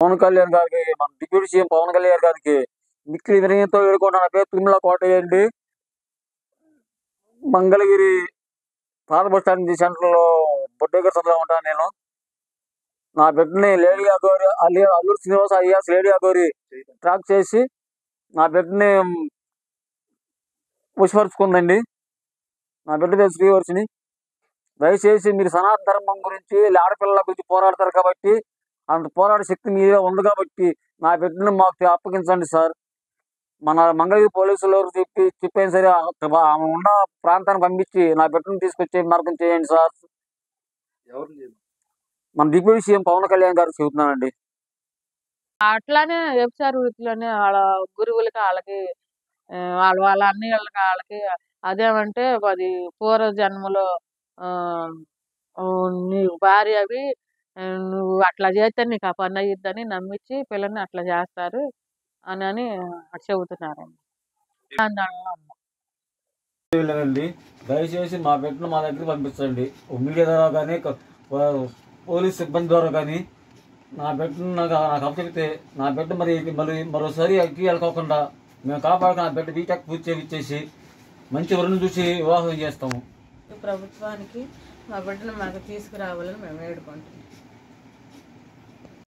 పవన్ కళ్యాణ్ గారికి, మన deputy CM Pawan Kalyan గారికి మిక్కిలి వినయంతో వేడుకుంటున్నా. నా పేరు తిరుమల కోటయ్య అండి. మంగళగిరి పాత బస్ స్టాండ్ సెంటర్లో బొడ్డేగర్ సందులో ఉంటాను నేను. నా బిడ్డని లేడీ అగోరి అల్లూరి శ్రీనివాస అయ్యాస్ లేడీ అగోరి ట్రాక్ చేసి నా బిడ్డని పుష్పరుచుకుందండి. నా బిడ్డ పేరు శ్రీవర్షిని. దయచేసి మీరు సనాతన ధర్మం గురించి, ఆడపిల్లల గురించి పోరాడతారు కాబట్టి, అంత పోరాడే శక్తి మీరే ఉంది కాబట్టి నా బిడ్డని మాకు అప్పగించండి సార్. మన మంగళగిరి పోలీసులు చెప్పాను సరే, ఆమె ఉన్న ప్రాంతానికి పంపించి నా బిడ్డను తీసుకొచ్చే మార్గం చేయండి సార్. మన డిప్యూటీ సీఎం పవన్ కళ్యాణ్ గారికి చెబుతున్నానండి. అట్లానే వ్యభిచార వృత్తిలోనే వాళ్ళ గురువులకి వాళ్ళకి వాళ్ళ అన్నయ్యలకి వాళ్ళకి అదేమంటే అది పూర్వ జన్మలో నీకు భార్య అవి నువ్వు అట్లా చేస్తే నీకు ఆ పని అయ్యిద్దని నమ్మించి పిల్లల్ని అట్లా చేస్తారు అని చెబుతున్నారండి. దయచేసి మా బిడ్డను మా దగ్గర పంపించండి. మీడియా ద్వారా కానీ పోలీస్ సిబ్బంది ద్వారా కానీ నా బిడ్డను నాకు అప్పచెప్తే నా బిడ్డ మరోసారి అగ్గి వెళ్ళకోకుండా మేము కాపాడుకుని నా బిడ్డ బీటెక్ పూర్తి చేయించేసి మంచి వరుణ్ చూసి వివాహం చేస్తాము. ప్రభుత్వానికి మా బిడ్డను మాకు తీసుకురావాలని మేము వేడుకుంటున్నాం.